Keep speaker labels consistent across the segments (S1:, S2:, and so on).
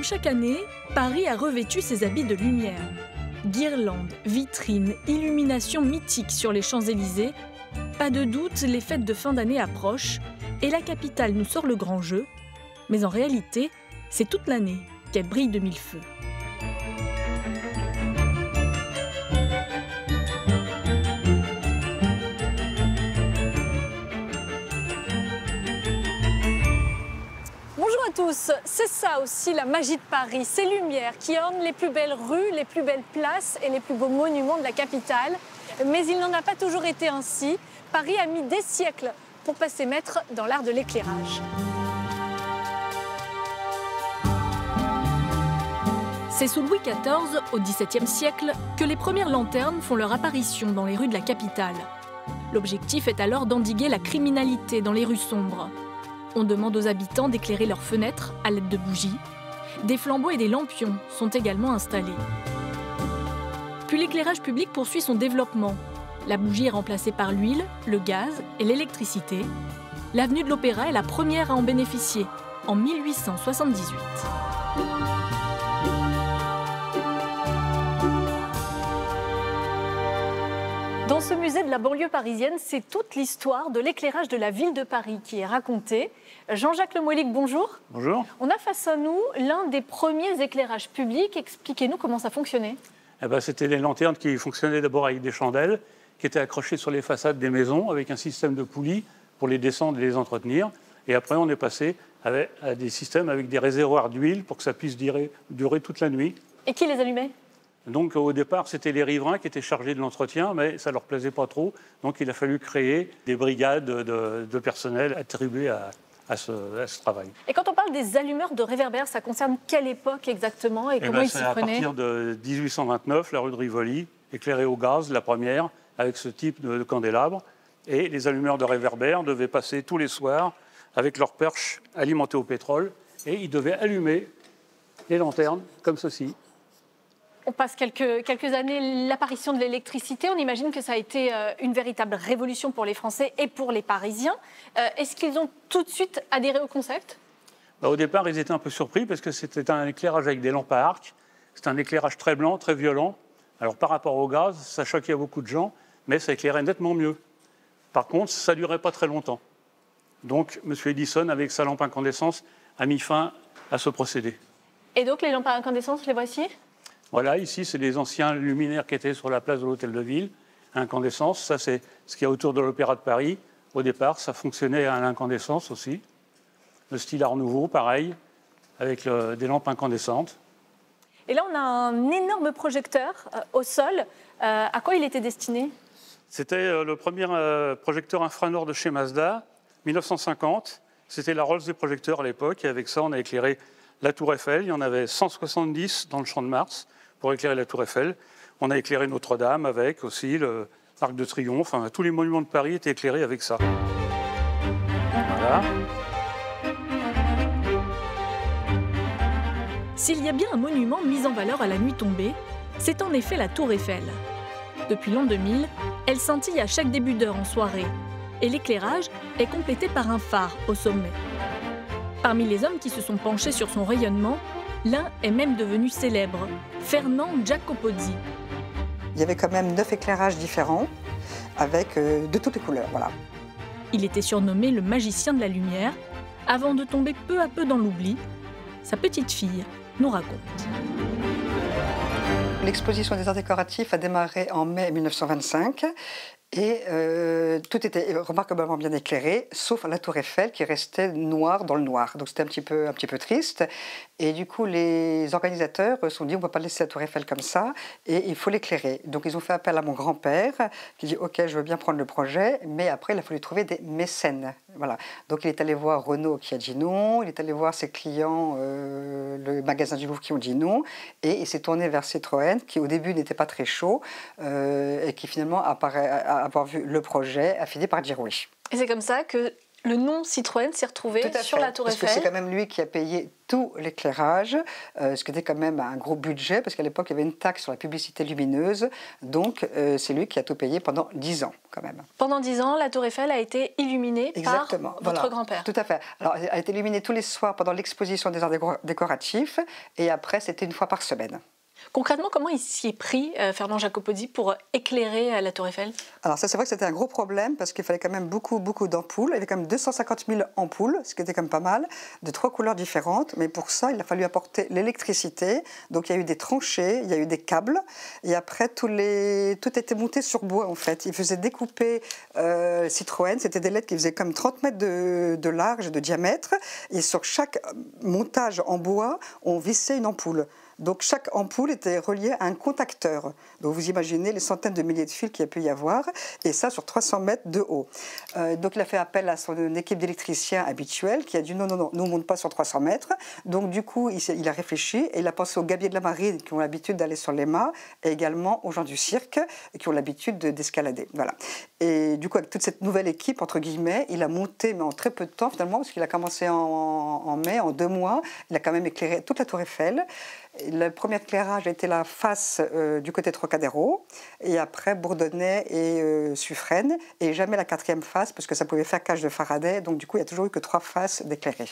S1: Comme chaque année, Paris a revêtu ses habits de lumière. Guirlandes, vitrines, illuminations mythiques sur les Champs-Élysées. Pas de doute, les fêtes de fin d'année approchent et la capitale nous sort le grand jeu. Mais en réalité, c'est toute l'année qu'elle brille de mille feux.
S2: Bonjour à tous, c'est ça aussi la magie de Paris, ces lumières qui ornent les plus belles rues, les plus belles places et les plus beaux monuments de la capitale. Mais il n'en a pas toujours été ainsi. Paris a mis des siècles pour passer maître dans l'art de l'éclairage.
S1: C'est sous Louis XIV, au XVIIe siècle, que les premières lanternes font leur apparition dans les rues de la capitale. L'objectif est alors d'endiguer la criminalité dans les rues sombres. On demande aux habitants d'éclairer leurs fenêtres à l'aide de bougies. Des flambeaux et des lampions sont également installés. Puis l'éclairage public poursuit son développement. La bougie est remplacée par l'huile, le gaz et l'électricité. L'avenue de l'Opéra est la première à en bénéficier, en 1878.
S2: Dans ce musée de la banlieue parisienne, c'est toute l'histoire de l'éclairage de la ville de Paris qui est racontée. Jean-Jacques Lemoylic, bonjour.
S3: Bonjour.
S2: On a face à nous l'un des premiers éclairages publics. Expliquez-nous comment ça fonctionnait.
S3: C'était des lanternes qui fonctionnaient d'abord avec des chandelles, qui étaient accrochées sur les façades des maisons avec un système de poulies pour les descendre et les entretenir. Et après, on est passé à des systèmes avec des réservoirs d'huile pour que ça puisse durer toute la nuit.
S2: Et qui les allumait ?
S3: Donc au départ, c'était les riverains qui étaient chargés de l'entretien, mais ça ne leur plaisait pas trop. Donc il a fallu créer des brigades de personnel attribuées à ce travail.
S2: Et quand on parle des allumeurs de réverbères, ça concerne quelle époque exactement et comment ils s'y prenaient ?
S3: C'est à partir de 1829, la rue de Rivoli, éclairée au gaz, la première, avec ce type de candélabre. Et les allumeurs de réverbères devaient passer tous les soirs avec leurs perches alimentées au pétrole. Et ils devaient allumer les lanternes comme ceci.
S2: On passe quelques années, l'apparition de l'électricité. On imagine que ça a été une véritable révolution pour les Français et pour les Parisiens. Est-ce qu'ils ont tout de suite adhéré au concept ?
S3: Au départ, ils étaient un peu surpris parce que c'était un éclairage avec des lampes à arc. C'est un éclairage très blanc, très violent. Alors par rapport au gaz, ça choquait beaucoup de gens, mais ça éclairait nettement mieux. Par contre, ça ne durait pas très longtemps. Donc M. Edison, avec sa lampe à incandescence, a mis fin à ce procédé.
S2: Et donc les lampes à incandescence, les voici ?
S3: Voilà, ici, c'est les anciens luminaires qui étaient sur la place de l'Hôtel de Ville, à incandescence. Ça, c'est ce qu'il y a autour de l'Opéra de Paris. Au départ, ça fonctionnait à l'incandescence aussi. Le style Art Nouveau, pareil, avec des lampes incandescentes.
S2: Et là, on a un énorme projecteur au sol. À quoi il était destiné ?
S3: C'était le premier projecteur infranord de chez Mazda, 1950. C'était la Rolls des projecteurs à l'époque. Et avec ça, on a éclairé la Tour Eiffel. Il y en avait 170 dans le Champ de Mars pour éclairer la Tour Eiffel. On a éclairé Notre-Dame avec aussi le Arc de Triomphe. Enfin, tous les monuments de Paris étaient éclairés avec ça. Voilà.
S1: S'il y a bien un monument mis en valeur à la nuit tombée, c'est en effet la Tour Eiffel. Depuis l'an 2000, elle scintille à chaque début d'heure en soirée. Et l'éclairage est complété par un phare au sommet. Parmi les hommes qui se sont penchés sur son rayonnement, l'un est même devenu célèbre, Fernand Giacopozzi.
S4: Il y avait quand même 9 éclairages différents, avec de toutes les couleurs. Voilà.
S1: Il était surnommé le magicien de la lumière, avant de tomber peu à peu dans l'oubli. Sa petite fille nous raconte.
S4: L'exposition des arts décoratifs a démarré en mai 1925. Et tout était remarquablement bien éclairé, sauf la Tour Eiffel qui restait noire dans le noir. Donc c'était un petit peu triste. Et du coup, les organisateurs se sont dit on ne peut pas laisser la Tour Eiffel comme ça et il faut l'éclairer. Donc ils ont fait appel à mon grand-père qui dit ok, je veux bien prendre le projet, mais après il a fallu trouver des mécènes. Voilà. Donc il est allé voir Renault qui a dit non, il est allé voir ses clients, le magasin du Louvre qui ont dit non, et il s'est tourné vers Citroën qui au début n'était pas très chaud et qui finalement avoir vu le projet, a fini par dire oui.
S2: Et c'est comme ça que Le nom Citroën s'est retrouvé sur la Tour Eiffel.
S4: Parce que c'est quand même lui qui a payé tout l'éclairage, ce qui était quand même un gros budget, parce qu'à l'époque, il y avait une taxe sur la publicité lumineuse. Donc, c'est lui qui a tout payé pendant 10 ans, quand même.
S2: Pendant 10 ans, la Tour Eiffel a été illuminée par votre grand-père.
S4: Tout à fait. Alors, elle a été illuminée tous les soirs pendant l'exposition des arts décoratifs, et après, c'était une fois par semaine.
S2: Concrètement, comment il s'y est pris, Fernand Jacopozzi, pour éclairer la Tour Eiffel?
S4: Alors ça, c'est vrai que c'était un gros problème parce qu'il fallait quand même beaucoup d'ampoules. Il y avait quand même 250 000 ampoules, ce qui était quand même pas mal, de 3 couleurs différentes. Mais pour ça, il a fallu apporter l'électricité. Donc il y a eu des tranchées, il y a eu des câbles. Et après, tout était monté sur bois, en fait. Il faisait découper Citroën. C'était des lettres qui faisaient comme 30 mètres de large et de diamètre. Et sur chaque montage en bois, on vissait une ampoule. Donc chaque ampoule était reliée à un contacteur. Donc vous imaginez les centaines de milliers de fils qu'il y a pu y avoir, et ça sur 300 mètres de haut. Donc il a fait appel à son équipe d'électriciens habituelle qui a dit non, nous on ne monte pas sur 300 mètres. Donc du coup il a réfléchi et il a pensé aux gabiers de la marine qui ont l'habitude d'aller sur les mâts, et également aux gens du cirque qui ont l'habitude d'escalader. Voilà. Et du coup avec toute cette nouvelle équipe, entre guillemets, il a monté, mais en très peu de temps finalement, parce qu'il a commencé en mai, en 2 mois, il a quand même éclairé toute la Tour Eiffel. Le premier éclairage a été la face du côté Trocadéro, et après Bourdonnais et Suffren, et jamais la 4e face, parce que ça pouvait faire cage de Faraday, donc du coup il n'y a toujours eu que 3 faces d'éclairées.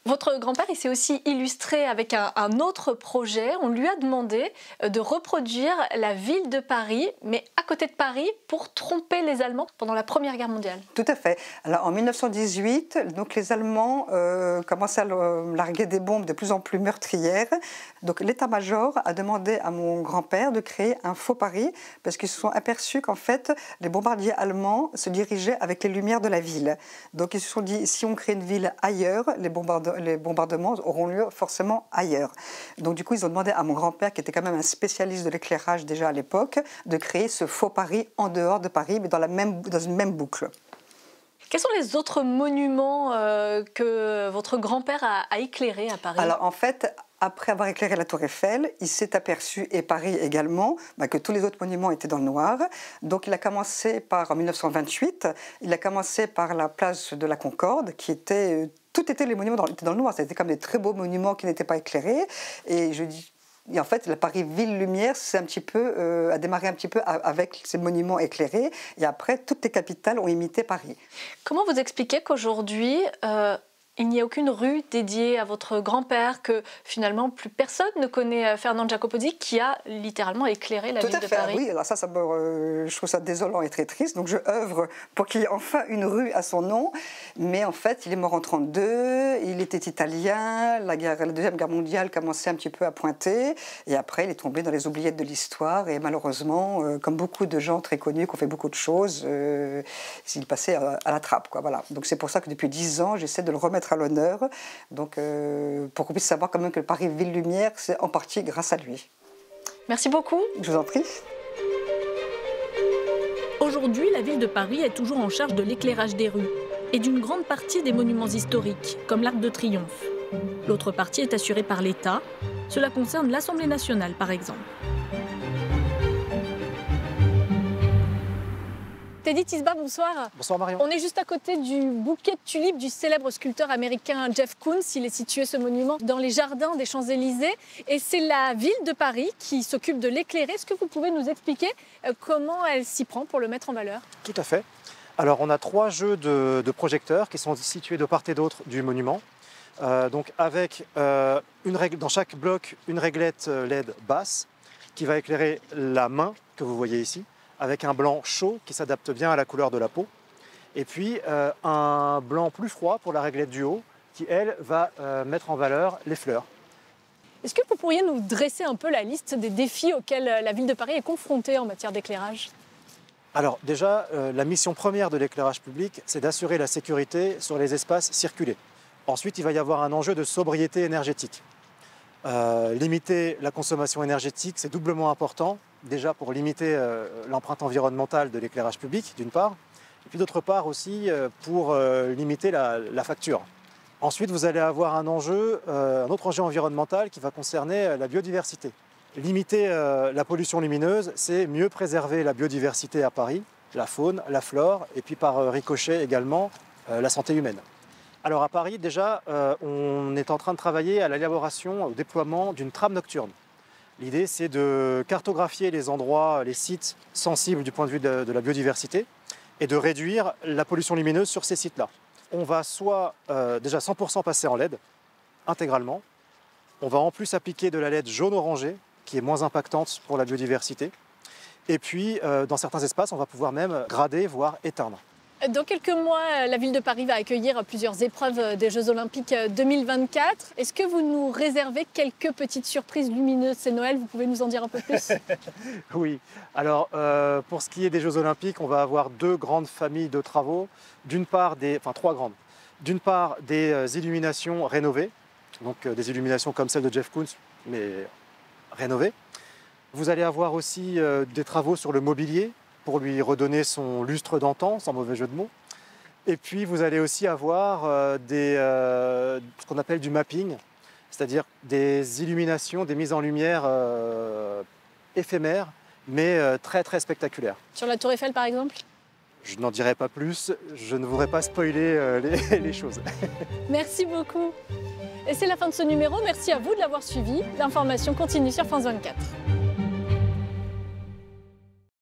S2: Votre grand-père, il s'est aussi illustré avec un autre projet. On lui a demandé de reproduire la ville de Paris, mais à côté de Paris, pour tromper les Allemands pendant la Première Guerre mondiale.
S4: Tout à fait. Alors, en 1918, donc, les Allemands commençaient à larguer des bombes de plus en plus meurtrières. Donc l'état-major a demandé à mon grand-père de créer un faux Paris, parce qu'ils se sont aperçus qu'en fait, les bombardiers allemands se dirigeaient avec les lumières de la ville. Donc ils se sont dit, si on crée une ville ailleurs, les bombardements auront lieu forcément ailleurs. Donc du coup, ils ont demandé à mon grand-père, qui était quand même un spécialiste de l'éclairage déjà à l'époque, de créer ce faux Paris en dehors de Paris, mais dans une même boucle.
S2: Quels sont les autres monuments que votre grand-père a éclairés à Paris?
S4: Alors en fait, après avoir éclairé la Tour Eiffel, il s'est aperçu, et Paris également, que tous les autres monuments étaient dans le noir. Donc il a commencé en 1928, il a commencé par la place de la Concorde, qui était... les monuments étaient dans le noir, c'était comme des très beaux monuments qui n'étaient pas éclairés. Et en fait, la Paris Ville-Lumière a démarré un petit peu avec ces monuments éclairés. Et après, toutes les capitales ont imité Paris.
S2: Comment vous expliquez qu'aujourd'hui, il n'y a aucune rue dédiée à votre grand-père, que finalement plus personne ne connaît Fernand Jacopozzi, qui a littéralement éclairé la ville de Paris?
S4: Oui, alors je trouve ça désolant et très triste. Donc je œuvre pour qu'il y ait enfin une rue à son nom. Mais en fait, il est mort en 1932, il était italien, la Deuxième Guerre mondiale commençait un petit peu à pointer. Et après, il est tombé dans les oubliettes de l'histoire. Et malheureusement, comme beaucoup de gens très connus qui ont fait beaucoup de choses, il passait à la trappe, quoi. Voilà. Donc c'est pour ça que depuis 10 ans, j'essaie de le remettre à l'honneur, donc pour qu'on puisse savoir quand même que le Paris Ville-Lumière, c'est en partie grâce à lui.
S2: Merci beaucoup.
S4: Je vous en prie.
S1: Aujourd'hui, la ville de Paris est toujours en charge de l'éclairage des rues et d'une grande partie des monuments historiques, comme l'Arc de Triomphe. L'autre partie est assurée par l'État. Cela concerne l'Assemblée nationale, par exemple.
S2: Teddy Tisba, bonsoir.
S5: Bonsoir Marion.
S2: On est juste à côté du bouquet de tulipes du célèbre sculpteur américain Jeff Koons. Il est situé, ce monument, dans les jardins des Champs-Élysées. Et c'est la ville de Paris qui s'occupe de l'éclairer. Est-ce que vous pouvez nous expliquer comment elle s'y prend pour le mettre en valeur?
S5: Tout à fait. Alors on a 3 jeux de projecteurs qui sont situés de part et d'autre du monument. Donc avec dans chaque bloc une réglette LED basse qui va éclairer la main que vous voyez ici, avec un blanc chaud qui s'adapte bien à la couleur de la peau. Et puis un blanc plus froid pour la réglette du haut qui, elle, va mettre en valeur les fleurs.
S2: Est-ce que vous pourriez nous dresser un peu la liste des défis auxquels la ville de Paris est confrontée en matière d'éclairage?
S5: Alors déjà, la mission première de l'éclairage public, c'est d'assurer la sécurité sur les espaces circulés. Ensuite, il va y avoir un enjeu de sobriété énergétique. Limiter la consommation énergétique, c'est doublement important. Déjà pour limiter l'empreinte environnementale de l'éclairage public, d'une part, et puis d'autre part aussi pour limiter la facture. Ensuite, vous allez avoir un autre enjeu environnemental qui va concerner la biodiversité. Limiter la pollution lumineuse, c'est mieux préserver la biodiversité à Paris, la faune, la flore, et puis par ricochet également, la santé humaine. Alors à Paris, déjà, on est en train de travailler à l'élaboration, au déploiement d'une trame nocturne. L'idée, c'est de cartographier les endroits, les sites sensibles du point de vue de la biodiversité et de réduire la pollution lumineuse sur ces sites-là. On va soit déjà 100% passer en LED, intégralement. On va en plus appliquer de la LED jaune-orangé, qui est moins impactante pour la biodiversité. Et puis, dans certains espaces, on va pouvoir même grader, voire éteindre.
S2: Dans quelques mois, la ville de Paris va accueillir plusieurs épreuves des Jeux Olympiques 2024. Est-ce que vous nous réservez quelques petites surprises lumineuses? C'est Noël, vous pouvez nous en dire un peu plus?
S5: Oui, alors pour ce qui est des Jeux Olympiques, on va avoir deux grandes familles de travaux. Trois grandes. D'une part, des illuminations rénovées, donc des illuminations comme celle de Jeff Koons, mais rénovées. Vous allez avoir aussi des travaux sur le mobilier, pour lui redonner son lustre d'antan, sans mauvais jeu de mots. Et puis vous allez aussi avoir ce qu'on appelle du mapping, c'est-à-dire des illuminations, des mises en lumière éphémères, mais très très spectaculaires.
S2: Sur la Tour Eiffel par exemple?
S5: Je n'en dirai pas plus, je ne voudrais pas spoiler les choses.
S2: Merci beaucoup. Et c'est la fin de ce numéro, merci à vous de l'avoir suivi. L'information continue sur France 24.